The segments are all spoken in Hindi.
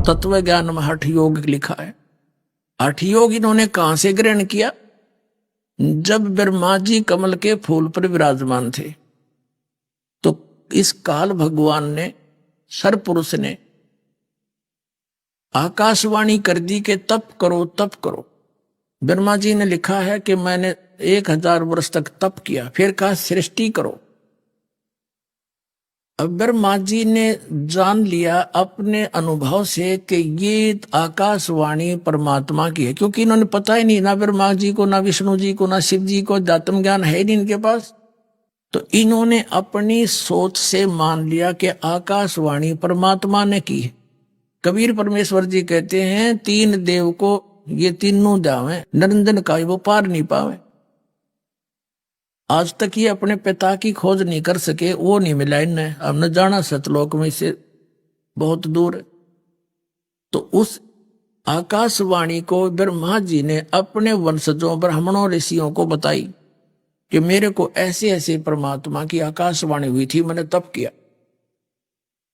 तत्व ज्ञान में हठ योग लिखा है। हठ योग इन्होंने कहां से ग्रहण किया? जब ब्रह्मा जी कमल के फूल पर विराजमान थे तो इस काल भगवान ने, सरपुरुष ने आकाशवाणी कर दी कि तप करो तप करो। ब्रह्मा जी ने लिखा है कि मैंने 1000 वर्ष तक तप किया, फिर कहा सृष्टि करो। अब ब्रह्मा जी ने जान लिया अपने अनुभव से कि ये आकाशवाणी परमात्मा की है, क्योंकि इन्होंने पता ही नहीं, ना ब्रह्मा जी को, ना विष्णु जी को, ना शिव जी को, आत्म ज्ञान है नहीं इनके पास। तो इन्होंने अपनी सोच से मान लिया कि आकाशवाणी परमात्मा ने की है। कबीर परमेश्वर जी कहते हैं, 3 देव को ये तीनों दावे, निरंजन का वो पार नहीं पावे। आज तक ये अपने पिता की खोज नहीं कर सके, वो नहीं मिला इन्हें। हमने जाना सतलोक में से बहुत दूर। तो उस आकाशवाणी को ब्रह्मा जी ने अपने वंशजों, ब्राह्मणों, ऋषियों को बताई कि मेरे को ऐसे ऐसे परमात्मा की आकाशवाणी हुई थी, मैंने तप किया।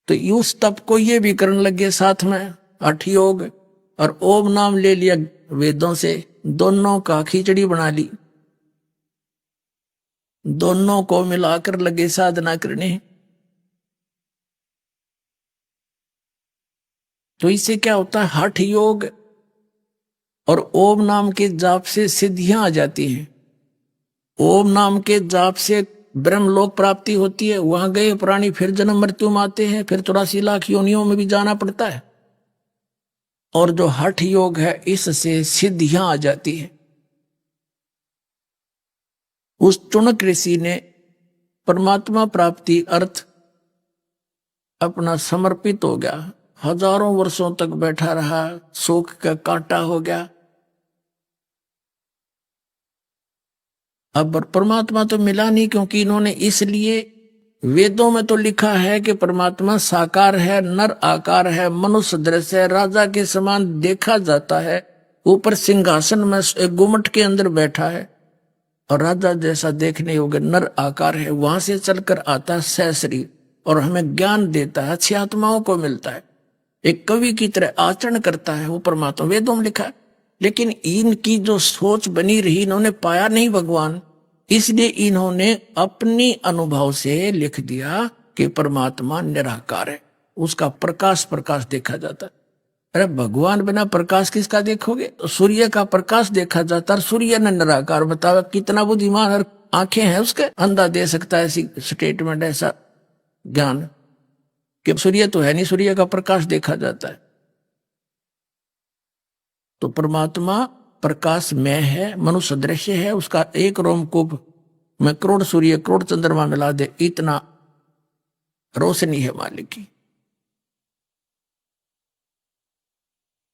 तो उस तप को ये भी करने लगे साथ में हठ योग, और ओम नाम ले लिया वेदों से, दोनों का खिचड़ी बना ली, दोनों को मिलाकर लगे साधना करने। तो इससे क्या होता है? हठ योग और ओम नाम के जाप से सिद्धियां आ जाती हैं। ओम नाम के जाप से ब्रह्मलोक प्राप्ति होती है। वहां गए प्राणी फिर जन्म मृत्यु में आते हैं, फिर 84 लाख योनियों में भी जाना पड़ता है। और जो हठ योग है, इससे सिद्धियां आ जाती है। उस चुनक ऋषि ने परमात्मा प्राप्ति अर्थ अपना समर्पित हो गया, हजारों वर्षों तक बैठा रहा, शोक का कांटा हो गया। अब परमात्मा तो मिला नहीं, क्योंकि इन्होंने, इसलिए वेदों में तो लिखा है कि परमात्मा साकार है, नर आकार है, मनुष्य दृश्य है, राजा के समान देखा जाता है, ऊपर सिंहासन में एक गुम्मट के अंदर बैठा है और राजा जैसा देखने योग्य नर आकार है। वहां से चलकर आता है सहशरीर और हमें ज्ञान देता है, अच्छी आत्माओं को मिलता है, एक कवि की तरह आचरण करता है, वो परमात्मा वेदों में लिखा है। लेकिन इनकी जो सोच बनी रही, इन्होंने पाया नहीं भगवान, इसलिए इन्होंने अपनी अनुभव से लिख दिया कि परमात्मा निराकार है, उसका प्रकाश प्रकाश देखा जाता है। अरे भगवान बिना प्रकाश किसका देखोगे? तो सूर्य का प्रकाश देखा जाता है, सूर्य ने निराकार बताया। कितना बुद्धिमान और आंखें हैं उसके, अंधा दे सकता है ऐसी स्टेटमेंट, ऐसा ज्ञान कि सूर्य तो है नहीं, सूर्य का प्रकाश देखा जाता है। तो परमात्मा प्रकाश में है, मनुष्य दृश्य है, उसका एक रोमकूप में करोड़ सूर्य करोड़ चंद्रमा मिला दे, इतना रोशनी है मालिक की।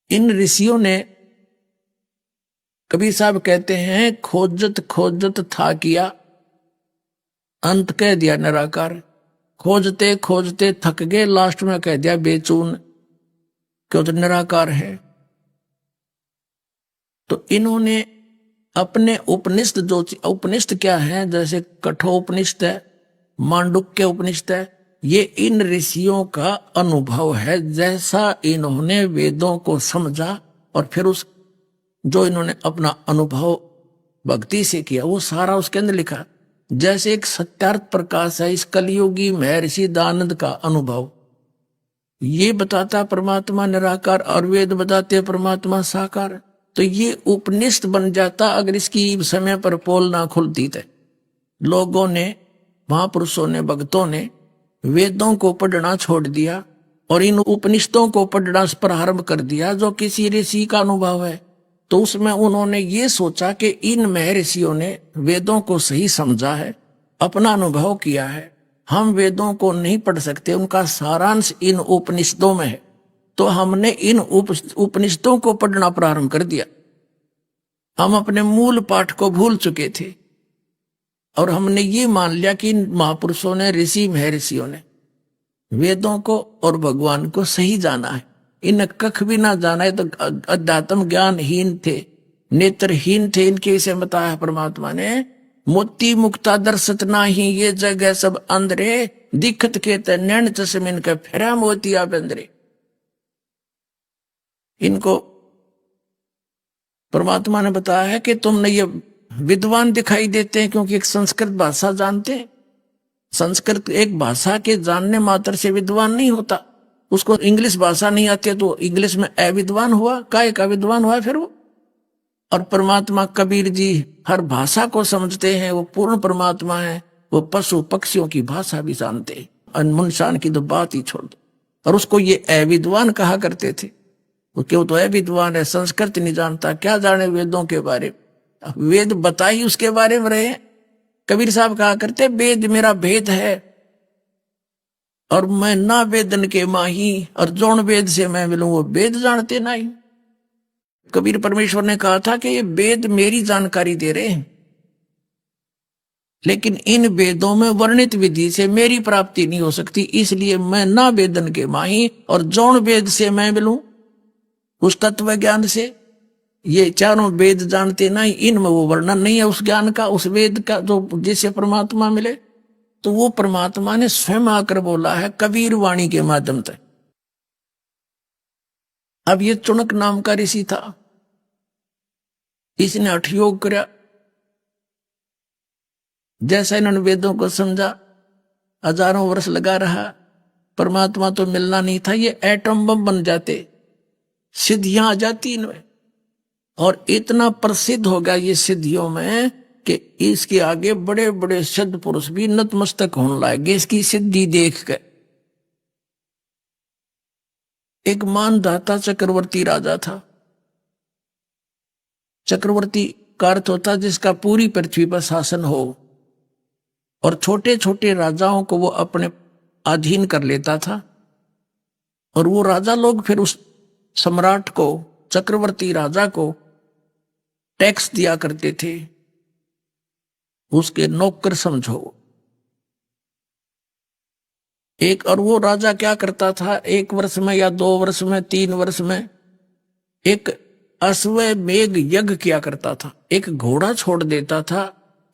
इन ऋषियों ने, कबीर साहब कहते हैं, खोजत खोजत था किया, अंत कह दिया निराकार। खोजते खोजते थक गए, लास्ट में कह दिया बेचून, क्यों? तो निराकार है। तो इन्होंने अपने उपनिषद, जो उपनिषद क्या है, जैसे कठोपनिषद है, मांडुक्य उपनिषद है, ये इन ऋषियों का अनुभव है। जैसा इन्होंने वेदों को समझा और फिर उस जो इन्होंने अपना अनुभव भक्ति से किया, वो सारा उसके अंदर लिखा। जैसे एक सत्यार्थ प्रकाश है, इस कलयुगी महर्षि दानंद का अनुभव ये बताता परमात्मा निराकार, और वेद बताते परमात्मा साकार। तो ये उपनिषद बन जाता अगर इसकी समय पर पोल ना खुलती। थे लोगों ने, महापुरुषों ने, भक्तों ने वेदों को पढ़ना छोड़ दिया और इन उपनिषदों को पढ़ना प्रारंभ कर दिया, जो किसी ऋषि का अनुभव है। तो उसमें उन्होंने ये सोचा कि इन महर्षियों ने वेदों को सही समझा है, अपना अनुभव किया है, हम वेदों को नहीं पढ़ सकते, उनका सारांश इन उपनिषदों में है। तो हमने इन उपनिषदों को पढ़ना प्रारंभ कर दिया। हम अपने मूल पाठ को भूल चुके थे और हमने ये मान लिया कि इन महापुरुषों ने, ऋषि महर्षियों ने वेदों को और भगवान को सही जाना है। इन कख भी ना जाना है, तो अध्यात्म ज्ञानहीन थे, नेत्रहीन थे। इनके विषय में बताया परमात्मा ने, मोती मुक्ता दर्शत नाही, ये जगह सब अंधरे, दिखत के नैन चश्मिन के फेरा मोती आप अंधरे। इनको परमात्मा ने बताया है कि तुमने ये विद्वान दिखाई देते हैं क्योंकि एक संस्कृत भाषा जानते हैं। संस्कृत एक भाषा के जानने मात्र से विद्वान नहीं होता। उसको इंग्लिश भाषा नहीं आती है तो इंग्लिश में अविद्वान हुआ, काय का विद्वान हुआ फिर वो। और परमात्मा कबीर जी हर भाषा को समझते हैं, वो पूर्ण परमात्मा है। वो पशु पक्षियों की भाषा भी जानते हैं, अनमुनशान की तो बात ही छोड़ दो। और उसको ये अविद्वान कहा करते थे। वो क्यों तो अविद्वान है, संस्कृत नहीं जानता, क्या जाने वेदों के बारे में। वेद बताई उसके बारे में रहे। कबीर साहब कहा करते वेद मेरा भेद है और मैं ना वेदन के माही, और जौन वेद से मैं मिलूं वो वेद जानते नहीं। कबीर परमेश्वर ने कहा था कि ये वेद मेरी जानकारी दे रहे हैं, लेकिन इन वेदों में वर्णित विधि से मेरी प्राप्ति नहीं हो सकती, इसलिए मैं ना वेदन के माही, और जौन वेद से मैं मिलूं उस तत्व ज्ञान से। ये चारों वेद जानते नहीं, इनमें वो वर्णन नहीं है उस ज्ञान का, उस वेद का जो जिससे परमात्मा मिले। तो वो परमात्मा ने स्वयं आकर बोला है कबीर वाणी के माध्यम से। अब ये चुनक नाम का ऋषि था, इसने हठयोग किया। जैसा इन्होंने वेदों को समझा, हजारों वर्ष लगा रहा, परमात्मा तो मिलना नहीं था। ये एटम बम बन जाते, सिद्धियां आ जाती इनमें, और इतना प्रसिद्ध हो गया ये सिद्धियों में कि इसके आगे बड़े बड़े सिद्ध पुरुष भी नतमस्तक होने लगे इसकी सिद्धि देख कर। एक मानधाता चक्रवर्ती राजा था। चक्रवर्ती का अर्थ होता जिसका पूरी पृथ्वी पर शासन हो, और छोटे छोटे राजाओं को वो अपने अधीन कर लेता था। और वो राजा लोग फिर उस सम्राट को, चक्रवर्ती राजा को टैक्स दिया करते थे, उसके नौकर समझो एक। और वो राजा क्या करता था, 1 वर्ष में या 2 वर्ष में 3 वर्ष में एक अश्वमेध यज्ञ किया करता था। एक घोड़ा छोड़ देता था,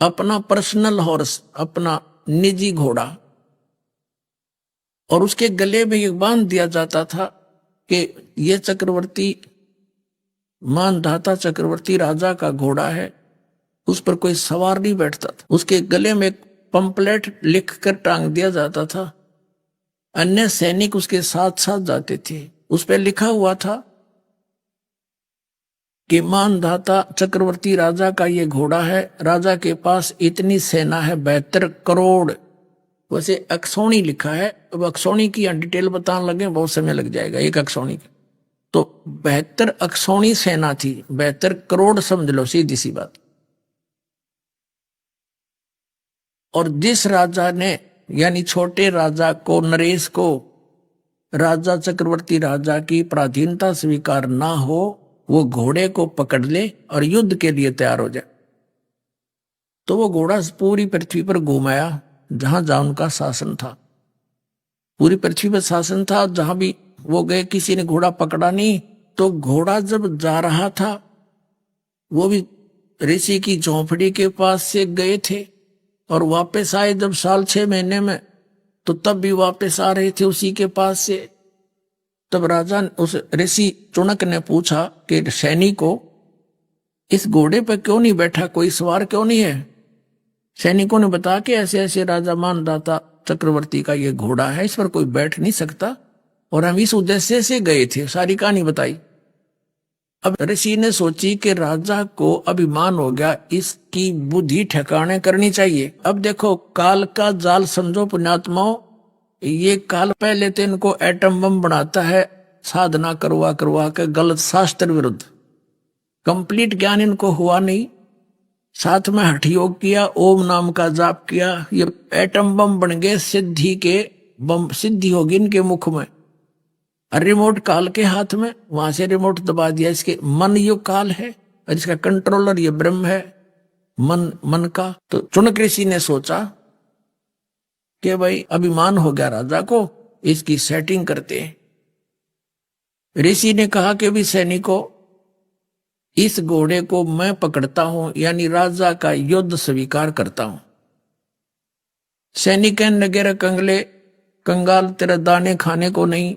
अपना पर्सनल हॉर्स, अपना निजी घोड़ा, और उसके गले में एक बांध दिया जाता था कि ये चक्रवर्ती, मानधाता चक्रवर्ती राजा का घोड़ा है, उस पर कोई सवार नहीं बैठता था। उसके गले में एक पंपलेट लिख कर टांग दिया जाता था। अन्य सैनिक उसके साथ साथ जाते थे। उस पर लिखा हुआ था कि मानधाता चक्रवर्ती राजा का ये घोड़ा है, राजा के पास इतनी सेना है 72 करोड़। वैसे अक्षौणी लिखा है, अब अक्षौणी की डिटेल बताने लगे बहुत समय लग जाएगा एक अक्षौणी की। तो 72 अक्षौणी सेना थी, 72 करोड़ समझ लो, सीधी सी बात। और जिस राजा ने, यानी छोटे राजा को, नरेश को, राजा चक्रवर्ती राजा की पराधीनता स्वीकार ना हो, वो घोड़े को पकड़ ले और युद्ध के लिए तैयार हो जाए। तो वो घोड़ा पूरी पृथ्वी पर घुमाया जहां जहां उनका शासन था। पूरी पृथ्वी पर शासन था, जहां भी वो गए किसी ने घोड़ा पकड़ा नहीं। तो घोड़ा जब जा रहा था, वो भी ऋषि की झोंपड़ी के पास से गए थे और वापस आए जब 6 महीने में, तो तब भी वापस आ रहे थे उसी के पास से। तब राजा, उस ऋषि चुनक ने पूछा कि सैनिक को, इस घोड़े पर क्यों नहीं बैठा, कोई सवार क्यों नहीं है? सैनिकों ने बताया कि ऐसे ऐसे राजा मानधाता चक्रवर्ती का ये घोड़ा है, इस पर कोई बैठ नहीं सकता, और हम इस उद्देश्य से गए थे। सारी कहानी बताई। अब ऋषि ने सोची कि राजा को अभिमान हो गया, इसकी बुद्धि ठिकाने करनी चाहिए। अब देखो, काल का जाल समझो पुण्यात्माओं। ये काल पहले तो इनको एटम बम बनाता है, साधना करवा करवा के, गलत शास्त्र विरुद्ध। कंप्लीट ज्ञान इनको हुआ नहीं, साथ में हठ योग किया, ओम नाम का जाप किया, ये एटम बम बन गए, सिद्धि के बम, सिद्धि होगी इनके मुख में। रिमोट काल के हाथ में, वहां से रिमोट दबा दिया। इसके मन युग काल है और इसका कंट्रोलर ये ब्रह्म है, मन का। तो चुनक ऋषि ने सोचा कि भाई अभिमान हो गया राजा को, इसकी सेटिंग करते हैं। ऋषि ने कहा कि भी सैनिकों, इस घोड़े को मैं पकड़ता हूं, यानी राजा का युद्ध स्वीकार करता हूं। सैनिक नगेर कंगले, कंगाल तेरा दाने खाने को नहीं,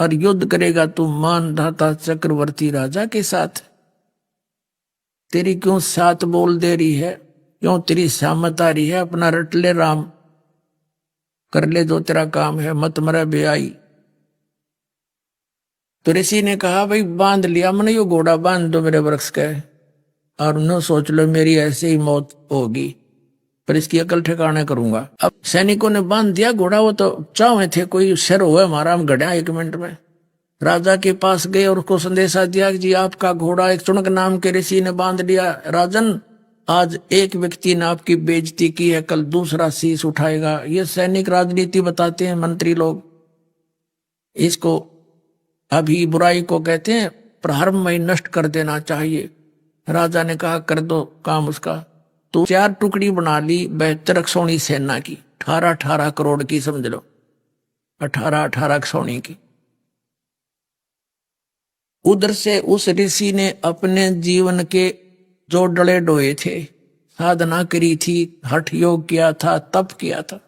और युद्ध करेगा तू मान धाता चक्रवर्ती राजा के साथ। तेरी क्यों सात बोल दे रही है, क्यों तेरी सामत आ रही है, अपना रट ले राम, कर ले जो तेरा काम है, मत मरा बेआई। तो ऋषि ने कहा भाई बांध लिया मैंने, यो घोड़ा बांध दो मेरे वृक्ष का, और न सोच लो मेरी ऐसे ही मौत होगी, पर इसकी अकल ठिकाने करूंगा। अब सैनिकों ने बांध दिया घोड़ा, वो तो चाहे थे कोई शर हुआ हमारा, हम गढ़ा 1 मिनट में। राजा के पास गए और उसको संदेशा दिया कि जी आपका घोड़ा एक चुनक नाम के ऋषि ने बांध लिया। राजन, आज एक व्यक्ति ने आपकी बेइज्जती की है, कल दूसरा शीश उठाएगा। ये सैनिक राजनीति बताते हैं मंत्री लोग, इसको अभी बुराई को कहते हैं प्रारंभ में नष्ट कर देना चाहिए। राजा ने कहा कर दो काम उसका। तो 4 टुकड़ी बना ली 72 अक्षौणी सेना की, 18-18 करोड़ की समझ लो, 18-18 अक्षौणी की। उधर से उस ऋषि ने अपने जीवन के जो डले डोए थे, साधना करी थी, हठ योग किया था, तप किया था,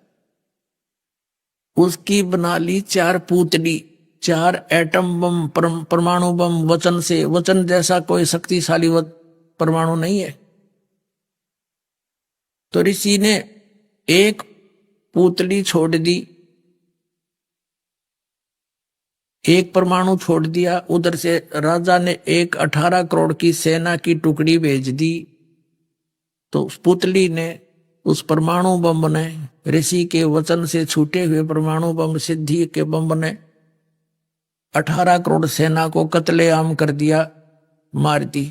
उसकी बना ली 4 पुतली, 4 एटम बम, परमाणु बम, वचन से। वचन जैसा कोई शक्तिशाली परमाणु नहीं है। तो ऋषि ने एक पुतली छोड़ दी, एक परमाणु छोड़ दिया। उधर से राजा ने एक 18 करोड़ की सेना की टुकड़ी भेज दी। तो उस पुतली ने, उस परमाणु बम ने, ऋषि के वचन से छूटे हुए परमाणु बम, सिद्धि के बम ने 18 करोड़ सेना को कत्लेआम कर दिया, मार दी।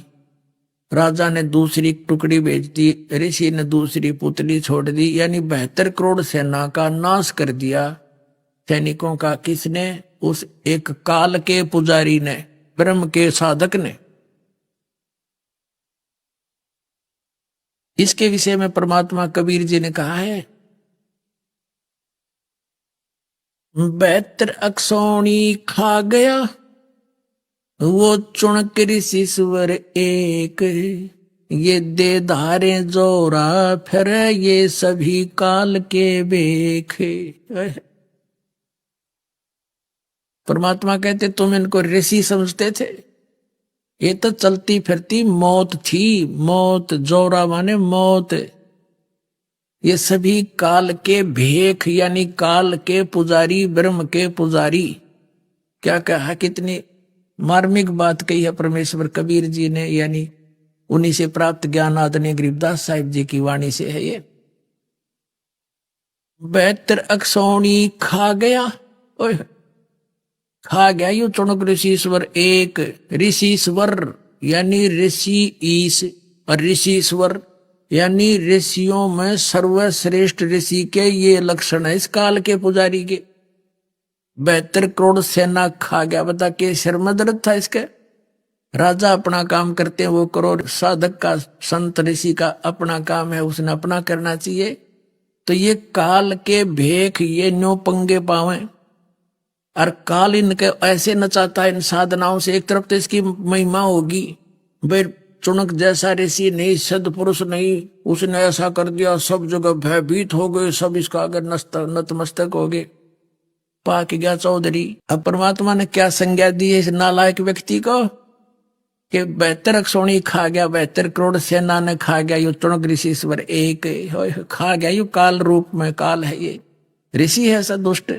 राजा ने दूसरी टुकड़ी भेज दी, ऋषि ने दूसरी पुतली छोड़ दी, यानी 72 करोड़ सेना का नाश कर दिया सैनिकों का। किसने? उस एक काल के पुजारी ने, ब्रह्म के साधक ने। इसके विषय में परमात्मा कबीर जी ने कहा है 72 अक्षौणी खा गया वो चुणक ऋषि स्वर एक, ये दे धारे जोरा फिर ये सभी काल के बेखे। परमात्मा कहते तुम इनको ऋषि समझते थे, ये तो चलती फिरती मौत थी। मौत, जोरा माने मौत। ये सभी काल के भेख, यानी काल के पुजारी, ब्रह्म के पुजारी। क्या कहा, कितनी मार्मिक बात कही है परमेश्वर कबीर जी ने, यानी उन्हीं से प्राप्त ज्ञान आदरणीय गरीबदास साहिब जी की वाणी से है ये। 72 अक्षौणी खा गया, ओए खा गया यू चुणक ऋषिश्वर एक। ऋषिश्वर यानी ऋषि ईश, और ऋषिश्वर यानी ऋषियों में सर्वश्रेष्ठ ऋषि के ये लक्षण है इस काल के पुजारी के। 72 करोड़ सेना खा गया। बता के सिर में दर्द था इसके। राजा अपना काम करते हैं वो करो, साधक का, संत ऋषि का अपना काम है, उसने अपना करना चाहिए। तो ये काल के भेख ये न्यो पंगे पावे, और काल इनके ऐसे नचाता है इन साधनाओं से। एक तरफ तो इसकी महिमा होगी, भाई चुनक जैसा ऋषि नहीं, सदपुरुष नहीं, उसने ऐसा कर दिया, सब जगह भयभीत हो गए, सब इसका आगे नतमस्तक हो गए, पाक गया चौधरी। अब परमात्मा ने क्या संज्ञा दी है इस नालायक व्यक्ति को कि 72 अक्षौणी खा गया, 72 करोड़ सेना ने खा गया, यू चुनक ऋषिश्वर एक खा गया। यू काल रूप में काल है, ये ऋषि है ऐसा दुष्ट।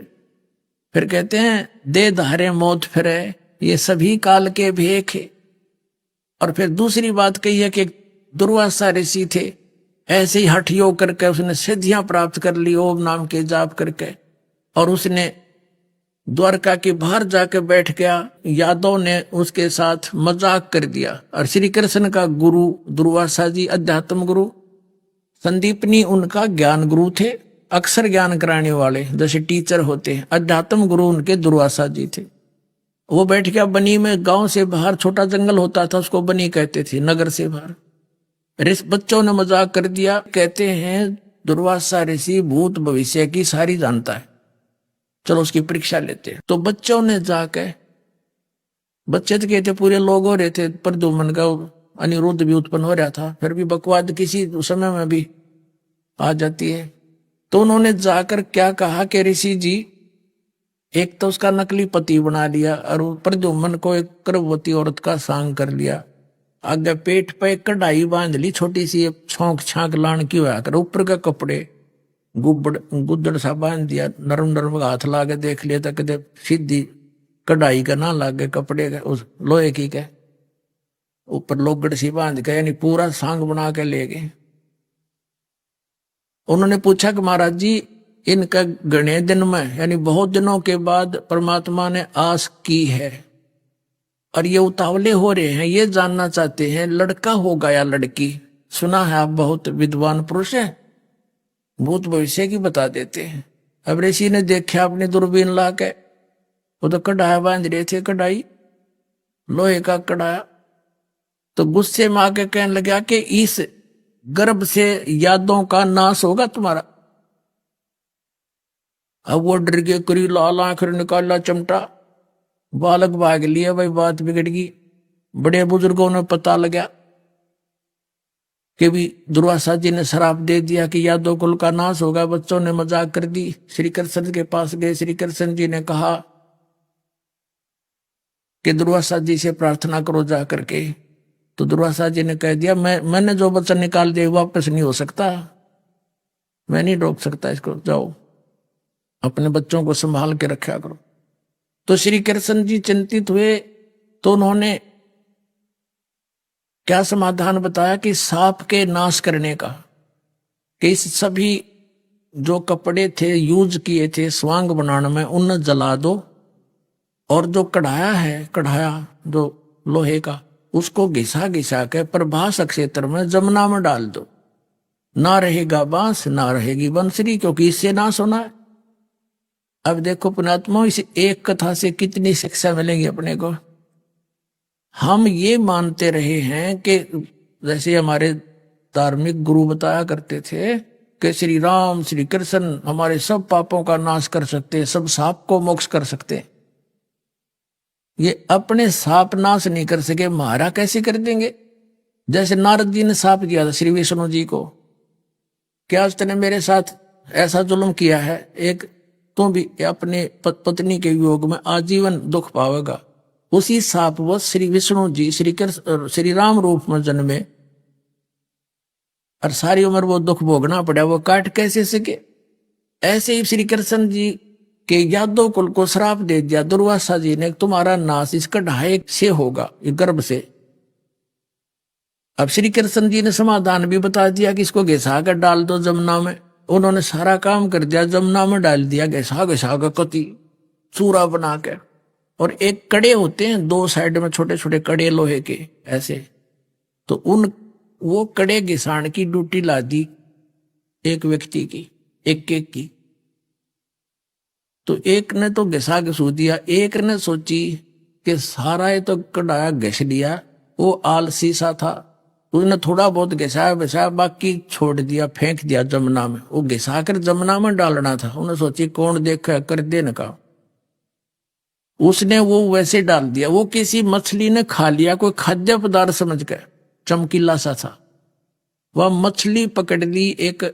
फिर कहते हैं दे धारे मौत फिरे, ये सभी काल के भेख है। और फिर दूसरी बात कही है कि दुर्वासा ऋषि थे, ऐसे ही हठ योग करके उसने सिद्धियां प्राप्त कर ली ओम नाम के जाप करके, और उसने द्वारका के बाहर जाकर बैठ गया। यादव ने उसके साथ मजाक कर दिया। और श्री कृष्ण का गुरु दुर्वासा जी अध्यात्म गुरु, संदीपनी उनका ज्ञान गुरु थे, अक्षर ज्ञान कराने वाले जैसे टीचर होते हैं। अध्यात्म गुरु उनके दुर्वासा जी थे। वो बैठ गया बनी में, गांव से बाहर छोटा जंगल होता था उसको बनी कहते थे, नगर से बाहर। बच्चों ने मजाक कर दिया, कहते हैं दुर्वासा ऋषि भूत भविष्य की सारी जानता है, चलो उसकी परीक्षा लेते हैं। तो बच्चों ने जाके, बच्चे तो कहते पूरे लोग हो रहे थे, प्रद्युम्न का अनिरुद्ध भी उत्पन्न हो रहा था, फिर भी बकवाद किसी समय में भी आ जाती है। तो उन्होंने जाकर क्या कहा कि ऋषि जी एक तो उसका नकली पति बना लिया और प्रद्युम्न को एक गर्भवती औरत का सांग कर लिया। आगे पेट पे कढ़ाई बांध ली छोटी सी, छौंक छांक लान की हुआ कर, ऊपर का कपड़े गुद्दड़ सा बांध दिया, नरम नरम हाथ लागे देख लिया था कदे सीधी कढ़ाई का ना लागे कपड़े का, उस लोहे की के ऊपर लोगड़ सी बांध के, यानी पूरा सांग बना के ले गए। उन्होंने पूछा कि महाराज जी इनका गणे दिन में यानी बहुत दिनों के बाद परमात्मा ने आस की है और ये उतावले हो रहे हैं, ये जानना चाहते हैं लड़का होगा या लड़की। सुना है आप बहुत विद्वान पुरुष है, भूत भविष्य की बता देते हैं। अब ऋषि ने देखा अपनी दूरबीन ला के, वो तो कढ़ाया बांध रहे थे, कढ़ाई लोहे का कढ़ाया। तो गुस्से में आके कहने लगा कि इस गर्भ से यादों का नाश होगा तुम्हारा। अब वो डर के करी लाल आंख निकाला चमटा, बालक भाग लिया, भाई बात बिगड़ गई। बड़े बुजुर्गों ने पता लगा कि भी दुर्वासा जी ने श्राप दे दिया कि यादव कुल का नाश होगा। बच्चों ने मजाक कर दी, श्री कृष्ण के पास गए। श्री कृष्ण जी ने कहा कि दुर्वासा जी से प्रार्थना करो जा करके। तो दुर्वासा जी ने कह दिया मैंने जो बच्चा निकाल दिया वापस नहीं हो सकता, मैं नहीं रोक सकता इसको, जाओ अपने बच्चों को संभाल के रखा करो। तो श्री कृष्ण जी चिंतित हुए, तो उन्होंने क्या समाधान बताया कि सांप के नाश करने का, कि इस सभी जो कपड़े थे यूज किए थे स्वांग बनाने में उन्हें जला दो, और जो कढ़ाया जो लोहे का उसको घिसा घिसा के प्रभास क्षेत्र में जमुना में डाल दो, ना रहेगा बांस ना रहेगी बंसरी, क्योंकि इससे नाश होना है। अब देखो पुण्यात्मा, इस एक कथा से कितनी शिक्षा मिलेगी अपने को। हम ये मानते रहे हैं कि जैसे हमारे धार्मिक गुरु बताया करते थे कि श्री राम श्री कृष्ण हमारे सब पापों का नाश कर सकते हैं, सब सांप को मोक्ष कर सकते हैं। ये अपने सांप नाश नहीं कर सके, हमारा कैसे कर देंगे। जैसे नारद जी ने सांप दिया था श्री विष्णु जी को, क्या उसने मेरे साथ ऐसा जुल्म किया है, एक तो भी अपने पत्नी के वियोग में आजीवन दुख पावेगा। उसी सांप वो श्री विष्णु जी श्री राम रूप में जन्मे और सारी उम्र वो दुख भोगना पड़ा, वो काट कैसे सके। ऐसे ही श्री कृष्ण जी के यादव कुल को श्राप दे दिया दुर्वासा जी ने, तुम्हारा नाश इस कढ़ाई से होगा, गर्भ से। अब श्री कृष्ण जी ने समाधान भी बता दिया कि इसको घिसा कर डाल दो जमुना में। उन्होंने सारा काम कर दिया, जमुना में डाल दिया घिसा घिसा कर कति चूरा बना के। और एक कड़े होते हैं दो साइड में छोटे छोटे कड़े लोहे के ऐसे, तो वो कड़े घिसाण की ड्यूटी ला दी एक व्यक्ति की, एक की। तो एक ने तो घिसा घिसू दिया, एक ने सोची कि सारा ये तो कढ़ाया घिस लिया, वो आलसी सा था, उसने थोड़ा बहुत घिसाया बाकी छोड़ दिया, फेंक दिया जमुना में। वो घिसा कर जमुना में डालना था, उन्हें सोची कौन देखा कर देने का, उसने वो वैसे डाल दिया। वो किसी मछली ने खा लिया, कोई खाद्य पदार्थ समझ कर, चमकीला सा था। वह मछली पकड़ ली एक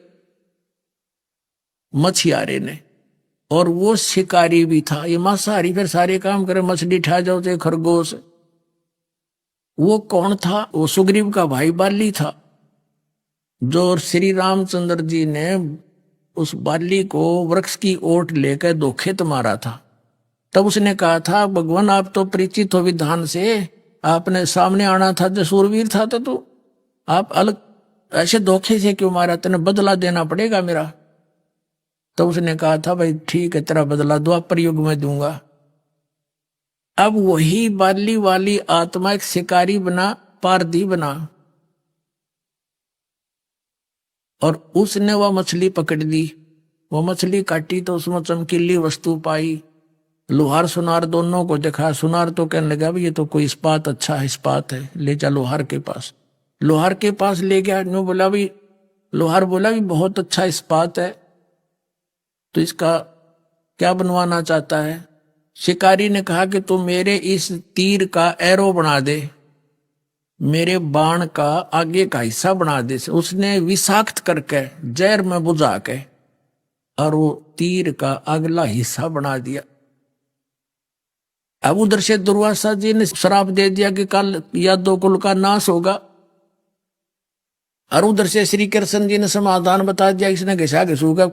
मछियारे ने, और वो शिकारी भी था, ये मांसाहारी, फिर सारे काम करे, मछली ठा जाओ तो खरगोश। वो कौन था, वो सुग्रीव का भाई बाली था, जो श्री रामचंद्र जी ने उस बाली को वृक्ष की ओट लेकर धोखे मारा था। तब उसने कहा था भगवान आप तो परिचित हो विधान से, आपने सामने आना था, जो सूरवीर था तो आप अलग ऐसे धोखे से क्यों मारा, तेने बदला देना पड़ेगा मेरा। तो उसने कहा था भाई ठीक है तेरा बदला द्वापर युग में दूंगा। अब वही बाली वाली आत्मा एक शिकारी बना, पारधी बना, और उसने वह मछली पकड़ ली। वो मछली काटी तो उसमें चमकीली वस्तु पाई। लोहार सुनार दोनों को देखा, सुनार तो कहने लगा भाई ये तो कोई इस्पात अच्छा है, इस्पात है, ले जा लोहार के पास। लोहार के पास ले गया, नो बोला भाई, लोहार बोला भी बहुत अच्छा इस्पात है, तो इसका क्या बनवाना चाहता है। शिकारी ने कहा कि तू मेरे इस तीर का एरो बना दे, मेरे बाण का आगे का हिस्सा बना दे। उसने विषाक्त करके जहर में बुझा के और वो तीर का अगला हिस्सा बना दिया। अब उधर से दुर्वासा जी ने श्राप दे दिया कि कल यादव कुल का नाश होगा, और उधर से श्री कृष्ण जी ने समाधान बता दिया, इसने घिसा घिसूगा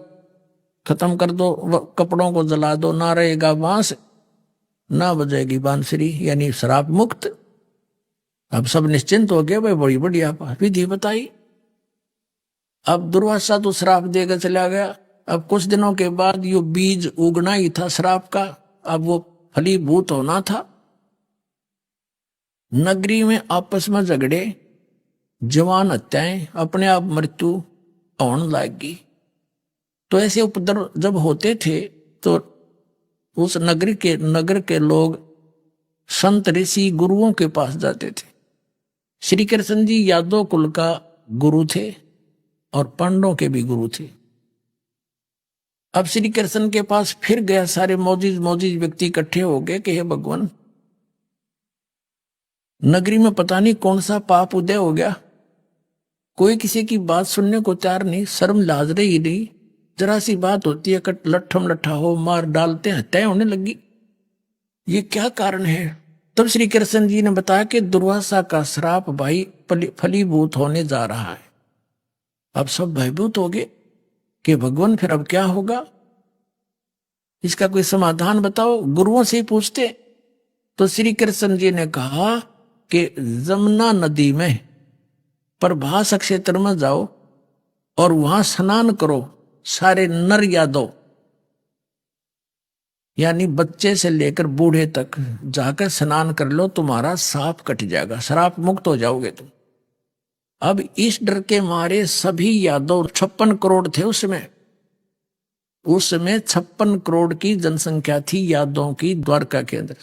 खत्म कर दो, कपड़ों को जला दो, ना रहेगा बांस ना बजेगी बांसुरी, यानी श्राप मुक्त। अब सब निश्चिंत हो गए, भाई बड़ी बढ़िया विधि बताई। अब दुर्वासा तो श्राप देकर चला गया। अब कुछ दिनों के बाद यो बीज उगना ही था श्राप का, अब वो फलीभूत होना था। नगरी में आपस में झगड़े, जवान हत्याएं, अपने आप मृत्यु होने लगी। तो ऐसे उपद्रव जब होते थे तो उस नगर के लोग संत ऋषि गुरुओं के पास जाते थे। श्री कृष्ण जी यादव कुल का गुरु थे और पांडवों के भी गुरु थे। अब श्री कृष्ण के पास फिर गया, सारे मौजिज व्यक्ति इकट्ठे हो गए कि हे भगवान, नगरी में पता नहीं कौन सा पाप उदय हो गया, कोई किसी की बात सुनने को तैयार नहीं, शर्म लाज रही नहीं, जरा सी बात होती है कट लट्ठम लट्ठा हो मार डालते, हत्याएं होने लगी, ये क्या कारण है। तब श्री कृष्ण जी ने बताया कि दुर्वासा का श्राप भाई फलीभूत होने जा रहा है। अब सब भयभूत हो गए कि भगवान फिर अब क्या होगा, इसका कोई समाधान बताओ। गुरुओं से ही पूछते तो श्री कृष्ण जी ने कहा कि जमुना नदी में प्रभास क्षेत्र में जाओ और वहां स्नान करो, सारे नर यादव यानी बच्चे से लेकर बूढ़े तक जाकर स्नान कर लो, तुम्हारा साप कट जाएगा, श्राप मुक्त हो जाओगे तुम। अब इस डर के मारे सभी यादव 56 करोड़ थे उसमें 56 करोड़ की जनसंख्या थी यादवों की द्वारका के अंदर।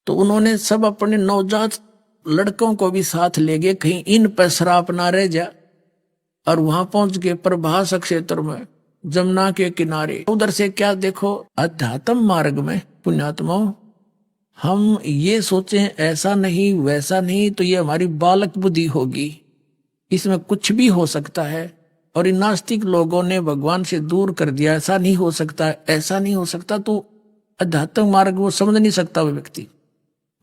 तो उन्होंने सब अपने नवजात लड़कों को भी साथ ले गए, कहीं इन पर श्राप ना रह जा, और वहां पहुंच गए प्रभास क्षेत्र में जमुना के किनारे। उधर से क्या देखो, अध्यात्म मार्ग में पुण्यात्माओं हम ये सोचें ऐसा नहीं वैसा नहीं तो ये हमारी बालक बुद्धि होगी, इसमें कुछ भी हो सकता है। और इन नास्तिक लोगों ने भगवान से दूर कर दिया, ऐसा नहीं हो सकता ऐसा नहीं हो सकता, तो अध्यात्म मार्ग वो समझ नहीं सकता वो व्यक्ति।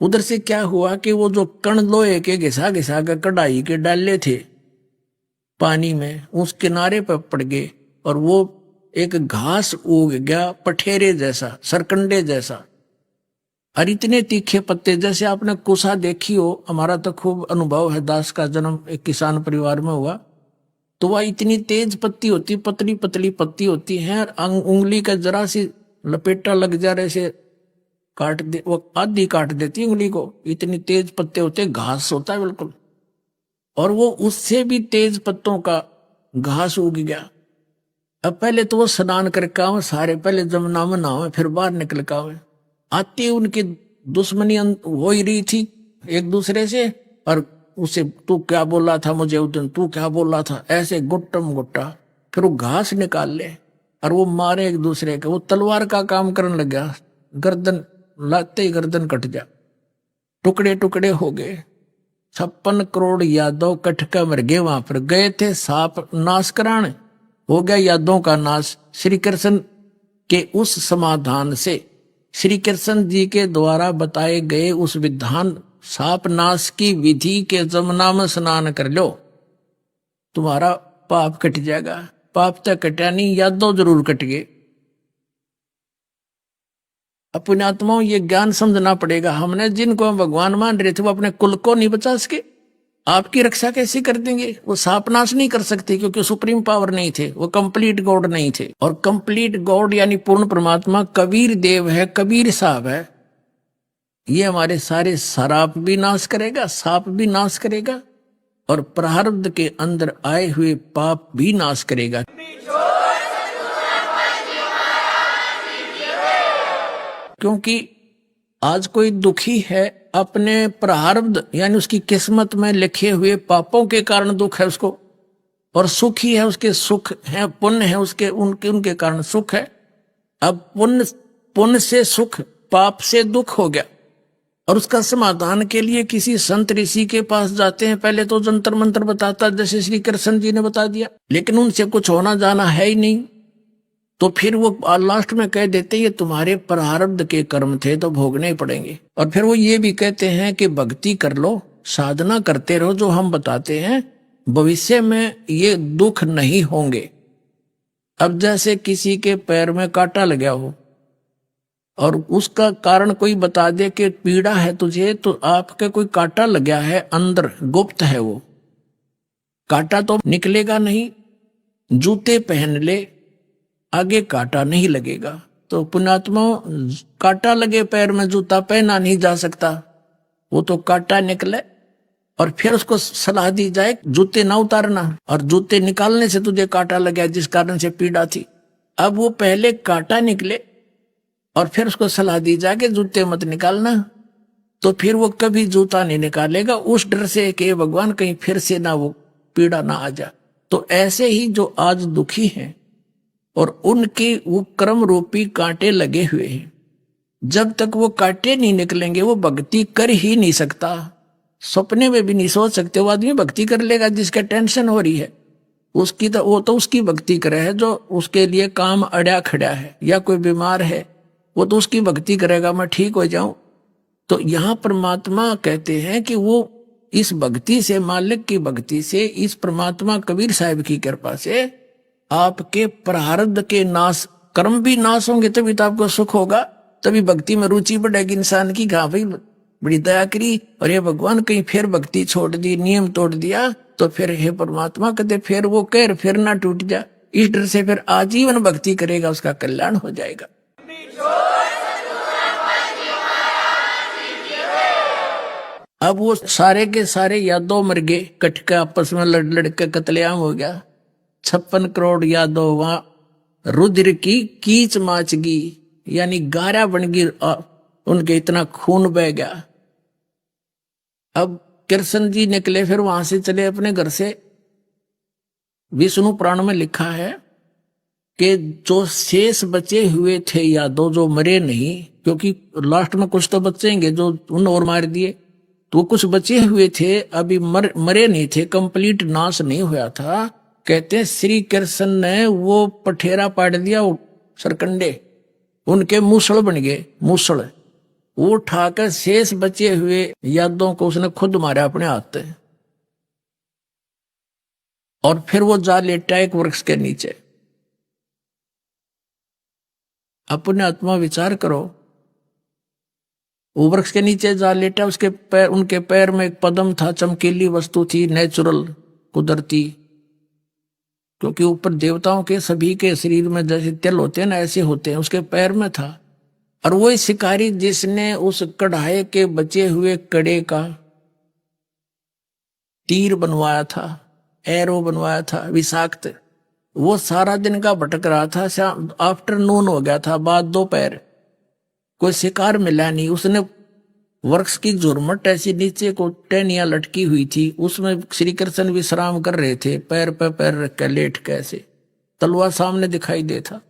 उधर से क्या हुआ कि वो जो कण लोहे के घिसा घिसा के कढ़ाई के डाले थे पानी में, उस किनारे पर पड़ गए और वो एक घास उग गया पठेरे जैसा, सरकंडे जैसा, और इतने तीखे पत्ते जैसे आपने कुसा देखी हो। हमारा तो खूब अनुभव है, दास का जन्म एक किसान परिवार में हुआ, तो वह इतनी तेज पत्ती होती, पतली पतली पत्ती होती है, उंगली का जरा सी लपेटा लग जा रहे से काट दे, वो आधी काट देती उंगली को, इतनी तेज पत्ते होते, घास होता है बिल्कुल। और वो उससे भी तेज पत्तों का घास उग गया। अब पहले तो वो स्नान करके आवे, सारे पहले जमुना में नहावे फिर बाहर निकल के आवे। आती उनकी दुश्मनी हो ही रही थी एक दूसरे से, और उसे तू क्या बोल रहा था मुझे उस दिन, तू क्या बोल रहा था, ऐसे गुट्टम गुट्टा। फिर वो घास निकाल ले और वो मारे एक दूसरे के, वो तलवार का काम करने लग गया, गर्दन लाते ही गर्दन कट जा, टुकड़े टुकड़े हो गए। 56 करोड़ यादव कटका मर गए। वहां पर गए थे साप नाश कराने, हो गया यादवों का नाश। श्री कृष्ण के उस समाधान से, श्री कृष्ण जी के द्वारा बताए गए उस विधान साप नाश की विधि के जमुना में स्नान कर लो, तुम्हारा पाप कट जाएगा। पाप तो कटा नहीं, यादव जरूर कट गए। अपने आत्माओं ये ज्ञान समझना पड़ेगा। हमने जिनको हम भगवान मान रहे थे वो अपने कुल को नहीं बचा सके, आपकी रक्षा कैसे कर देंगे। वो सापनाश नहीं कर सकते क्योंकि सुप्रीम पावर नहीं थे, वो कंप्लीट गॉड नहीं थे। और कंप्लीट गॉड यानी पूर्ण परमात्मा कबीर देव है, कबीर साहब है। ये हमारे सारे शराब भी नाश करेगा, साप भी नाश करेगा, और प्रारब्ध के अंदर आए हुए पाप भी नाश करेगा। क्योंकि आज कोई दुखी है अपने प्रारब्ध यानी उसकी किस्मत में लिखे हुए पापों के कारण दुख है उसको, और सुखी है उसके सुख है, पुण्य है उसके उनके कारण सुख है। अब पुण्य से सुख, पाप से दुख हो गया, और उसका समाधान के लिए किसी संत ऋषि के पास जाते हैं। पहले तो जंतर मंत्र बताता जैसे श्री कृष्ण जी ने बता दिया, लेकिन उनसे कुछ होना जाना है ही नहीं। तो फिर वो लास्ट में कह देते ये तुम्हारे प्रारब्ध के कर्म थे तो भोगने ही पड़ेंगे। और फिर वो ये भी कहते हैं कि भक्ति कर लो, साधना करते रहो, जो हम बताते हैं भविष्य में ये दुख नहीं होंगे। अब जैसे किसी के पैर में कांटा लगा हो और उसका कारण कोई बता दे कि पीड़ा है तुझे, तो आपके कोई कांटा लगा है अंदर, गुप्त है वो कांटा, तो निकलेगा नहीं। जूते पहन ले, आगे कांटा नहीं लगेगा। तो पुण्यात्मा, कांटा लगे पैर में जूता पहना नहीं जा सकता, वो तो कांटा निकले और फिर उसको सलाह दी जाए जूते ना उतारना, और जूते निकालने से तुझे कांटा लगा जिस कारण से पीड़ा थी। अब वो पहले कांटा निकले और फिर उसको सलाह दी जाए कि जूते मत निकालना, तो फिर वो कभी जूता नहीं निकालेगा, उस डर से कि भगवान कहीं फिर से ना वो पीड़ा ना आ जाए। तो ऐसे ही जो आज दुखी हैं और उनके वो कर्म रूपी कांटे लगे हुए हैं, जब तक वो कांटे नहीं निकलेंगे वो भक्ति कर ही नहीं सकता। सपने में भी नहीं सोच सकते वो आदमी भक्ति कर लेगा जिसके टेंशन हो रही है उसकी, तो वो तो उसकी भक्ति करे है जो उसके लिए काम अड़ा खड़ा है, या कोई बीमार है वो तो उसकी भक्ति करेगा मैं ठीक हो जाऊं। तो यहाँ परमात्मा कहते हैं कि वो इस भक्ति से, मालिक की भक्ति से, इस परमात्मा कबीर साहब की कृपा से आपके प्रारब्ध के नाश, कर्म भी नाश होंगे, तभी तो आपको सुख होगा, तभी भक्ति में रुचि बढ़ेगी इंसान की। हाँ भाई बड़ी दया करी और ये भगवान कहीं फिर भक्ति छोड़ दी, नियम तोड़ दिया, तो फिर हे परमात्मा कहते फिर वो कहर फिर ना टूट जा, इस डर से फिर आजीवन भक्ति करेगा, उसका कल्याण हो जाएगा। अब वो सारे के सारे यादव मर गए, कटका आपस में लड़ लड़ के कत्लेआम हो गया। 56 करोड़ यादव वहां रुद्र की कीच माचगी, यानी गारा बन गई, उनके इतना खून बह गया। अब कृष्ण जी निकले, फिर वहां से चले अपने घर से। विष्णु पुराण में लिखा है कि जो शेष बचे हुए थे यादव, जो मरे नहीं, क्योंकि लास्ट में कुछ तो बचेंगे जो उन और मार दिए, तो कुछ बचे हुए थे, अभी मरे नहीं थे, कंप्लीट नाश नहीं हुआ था। कहते हैं श्री कृष्ण ने वो पठेरा पाट दिया, सरकंडे उनके मूसल बन गए, मूसल वो उठाकर शेष बचे हुए यादों को उसने खुद मारा अपने हाथ से, और फिर वो जा लेटा एक वृक्ष के नीचे। अपने आत्मा विचार करो, वो वृक्ष के नीचे जा लेटा, उसके पैर, उनके पैर में एक पद्म था, चमकीली वस्तु थी, नेचुरल, कुदरती, क्योंकि ऊपर देवताओं के सभी के शरीर में जैसे तिल होते हैं ना ऐसे होते हैं, उसके पैर में था। और वही शिकारी जिसने उस कढ़ाई के बचे हुए कड़े का तीर बनवाया था, एरो बनवाया था विषाक्त, वो सारा दिन का भटक रहा था। शाम आफ्टरनून हो गया था, बाद दोपहर, कोई शिकार मिला नहीं। उसने वृक्ष की झुरमट ऐसी नीचे को टहनियां लटकी हुई थी, उसमें श्री कृष्ण विश्राम कर रहे थे, पैर पे पैर रख कर लेट के, ऐसे तलवार सामने दिखाई दे था।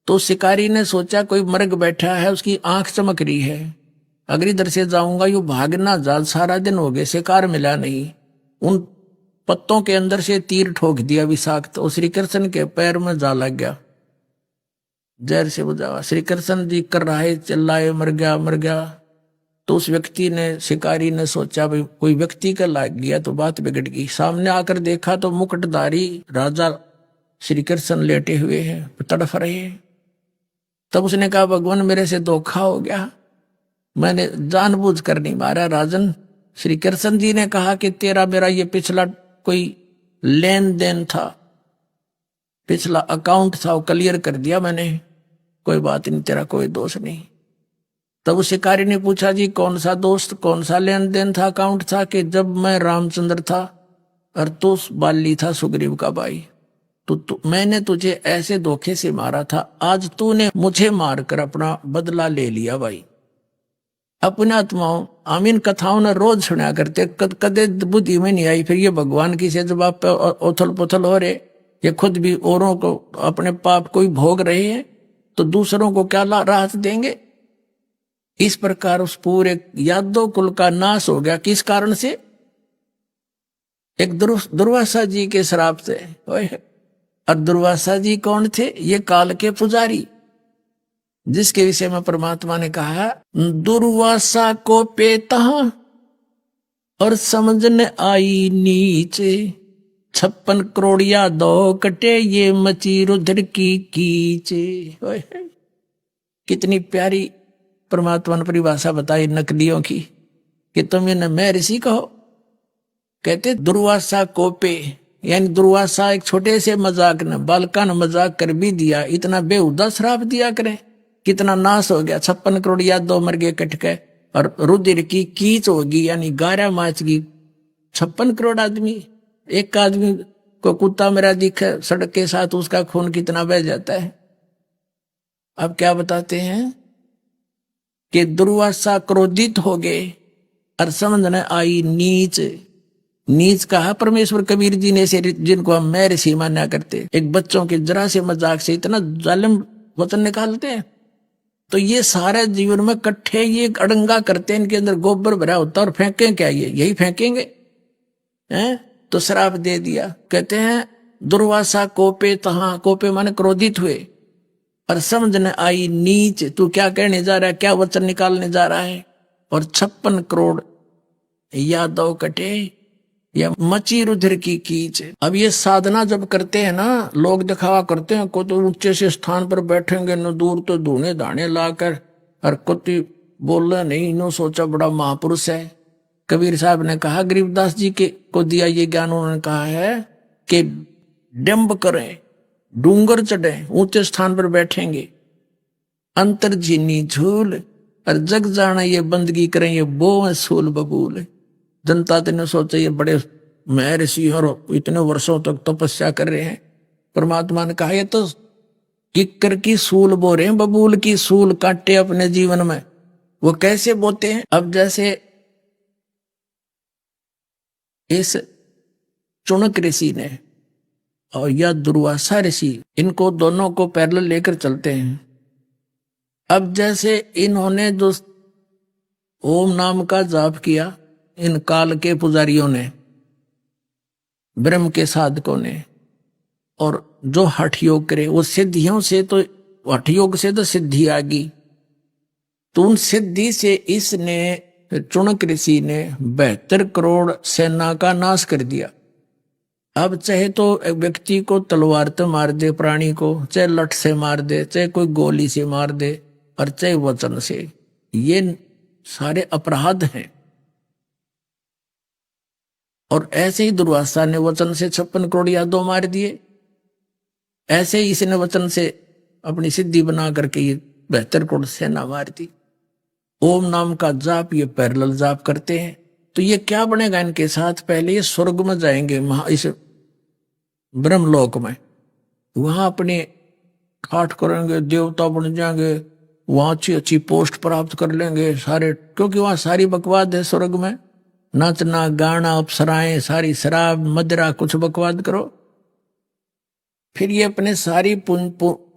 तो शिकारी ने सोचा कोई मर्ग बैठा है, उसकी आंख चमक रही है, अगर इधर से जाऊंगा यू भागना जा, सारा दिन हो गए शिकार मिला नहीं। उन पत्तों के अंदर से तीर ठोक दिया विषाक्त, और श्री कृष्ण के पैर में जा लग गया, जहर से बुझावा। श्री कृष्ण जी कर रहे चिल्लाए मर गया मर गया। तो उस व्यक्ति ने, शिकारी ने सोचा भाई कोई व्यक्ति का लाग गया तो बात बिगड़ गई। सामने आकर देखा तो मुकुटधारी राजा श्री कृष्ण लेटे हुए हैं, तड़फ रहे हैं। तब उसने कहा भगवान मेरे से धोखा हो गया, मैंने जानबूझ कर नहीं मारा। राजन, श्री कृष्ण जी ने कहा कि तेरा मेरा ये पिछला कोई लेन देन था, पिछला अकाउंट था, वो क्लियर कर दिया मैंने, कोई बात नहीं, तेरा कोई दोष नहीं। तब उस शिकारी ने पूछा जी कौन सा दोस्त, कौन सा लेन देन था, अकाउंट था? कि जब मैं रामचंद्र था और तू बाली था सुग्रीव का भाई, तो मैंने तुझे ऐसे धोखे से मारा था, आज तूने मुझे मारकर अपना बदला ले लिया भाई। अपने आत्माओं हम इन कथाओं ने रोज सुना करते, कदे बुद्धि में नहीं आई। फिर ये भगवान की से जब आप पे उथल पुथल हो रहे, ये खुद भी औरों को अपने पाप को ही भोग रहे हैं, तो दूसरों को क्या राहत देंगे? इस प्रकार उस पूरे यादव कुल का नाश हो गया। किस कारण से? एक दुर्वासा जी के श्राप से। और दुर्वासा जी कौन थे? ये काल के पुजारी, जिसके विषय में परमात्मा ने कहा दुर्वासा को पेता और समझने आई नीचे, 56 करोड़िया दो कटे ये मची रुधिर की कीचे। कितनी प्यारी परमात्मा ने परिभाषा बताई नकलियों की कि तुम इन्हें मैं ऋषि कहो। कहते दुर्वासा कोपे, यानी दुर्वासा एक छोटे से मजाक ने बालका ने मजाक कर भी दिया, इतना बेहुदा श्राप दिया करें, कितना नाश हो गया। 56 करोड़ या दो मर गए कट के, और रुधिर की कीच होगी, यानी गारा माच की 56 करोड़ आदमी। एक आदमी को कुत्ता मेरा दिखे सड़क के साथ, उसका खून कितना बह जाता है। अब क्या बताते हैं कि दुर्वासा क्रोधित हो गए और समझने आई नीच। नीच कहा परमेश्वर कबीर जी ने, से जिनको हम मैं ऋषि मान्या करते, एक बच्चों के जरा से मजाक से इतना जालिम वचन निकालते हैं। तो ये सारे जीवन में कट्ठे ये अड़ंगा करते हैं, इनके अंदर गोबर भरा होता है और फेंकें क्या, ये यही फेंकेंगे हैं? तो श्राप दे दिया। कहते हैं दुर्वासा कोपे तहां, कोपे माने क्रोधित हुए, और समझने आई नीच, तू क्या कहने जा रहा है, क्या वचन निकालने जा रहा है। और 56 करोड़ यादव कटे या मची रुधिर की कीच। अब ये साधना जब करते हैं ना, लोग दिखावा करते हैं, को तो ऊंचे से स्थान पर बैठेंगे न दूर तो धूने धाने लाकर, और कुत्ती बोलना नहीं, इन्हों सोचा बड़ा महापुरुष है। कबीर साहब ने कहा, गरीबदास जी के को दिया ये ज्ञान, उन्होंने कहा है कि डंब करें, डूंगर चढ़े, ऊंचे स्थान पर बैठेंगे, अंतर झीनी झूल, और जग जाना ये बंदगी करें, ये बो सूल बबूल। जनता ने सोचा ये बड़े महर्षि और इतने वर्षों तक तपस्या कर रहे हैं। परमात्मा ने कहा ये तो किक्कर की सूल बो रहे हैं, बबूल की सूल काटे अपने जीवन में। वो कैसे बोते हैं? अब जैसे इस चुनक ऋषि ने और या दुर्वासा ऋषि, इनको दोनों को पैरेलल लेकर चलते हैं। अब जैसे इन्होंने जो ओम नाम का जाप किया, इन काल के पुजारियों ने, ब्रह्म के साधकों ने, और जो हठ योग करे, वो सिद्धियों से, तो हठ योग से तो सिद्धि आ गई, तो उन सिद्धि से इसने, चुनक ऋषि ने 72 करोड़ सेना का नाश कर दिया। अब चाहे तो व्यक्ति को तलवार से मार दे, प्राणी को चाहे लठ से मार दे, चाहे कोई गोली से मार दे, और चाहे वचन से, ये सारे अपराध हैं। और ऐसे ही दुर्वासा ने वचन से 56 करोड़ यादव मार दिए। ऐसे ही इसने वचन से अपनी सिद्धि बना करके ये 72 करोड़ सेना मार दी। ओम नाम का जाप ये पैरेलल जाप करते हैं। तो ये क्या बनेगा इनके साथ? पहले ये स्वर्ग में जाएंगे, इस ब्रह्मलोक में, वहां अपने ठाठ करेंगे, देवता बन जाएंगे, वहां अच्छी अच्छी पोस्ट प्राप्त कर लेंगे सारे, क्योंकि वहां सारी बकवाद है स्वर्ग में, नाचना गाना अप्सराएं, सारी शराब मदिरा, कुछ बकवाद करो। फिर ये अपने सारी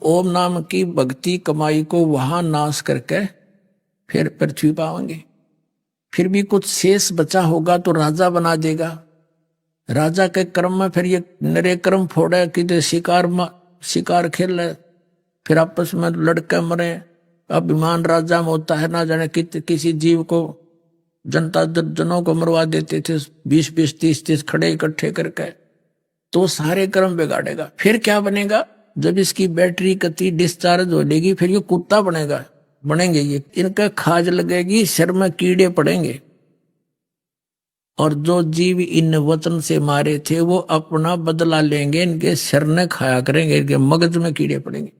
ओम नाम की भक्ति कमाई को वहां नाश करके फिर पृथ्वी पाएंगे। फिर भी कुछ शेष बचा होगा तो राजा बना देगा। राजा के क्रम में फिर ये नरे क्रम फोड़े कि शिकार खेल ले, फिर आपस में लड़के मरे। अभिमान राजा में होता है, ना जाने किसी जीव को, जनता जनों को मरवा देते थे 20-20, 30-30 खड़े इकट्ठे करके, तो सारे कर्म बिगाड़ेगा। फिर क्या बनेगा? जब इसकी बैटरी कति डिस्चार्ज हो जाएगी, फिर ये कुत्ता बनेंगे ये, इनका खाज लगेगी, सिर में कीड़े पड़ेंगे, और जो जीव इन वचन से मारे थे वो अपना बदला लेंगे, इनके सिर ने खाया करेंगे, इनके मगज में कीड़े पड़ेंगे।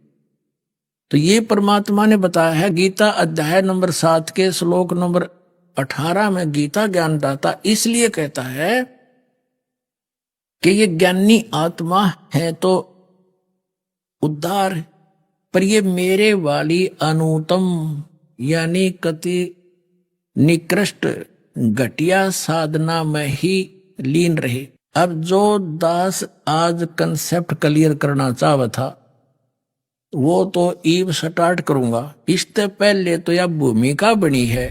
तो ये परमात्मा ने बताया है गीता अध्याय नंबर 7 के श्लोक नंबर 18 में। गीता ज्ञानदाता इसलिए कहता है कि ये ज्ञानी आत्मा है तो उद्धार, पर ये मेरे वाली अनुत्तम यानी कति निकृष्ट घटिया साधना में ही लीन रहे। अब जो दास आज कंसेप्ट क्लियर करना चाहता था वो तो ईव स्टार्ट करूंगा। इससे पहले तो यह भूमिका बनी है।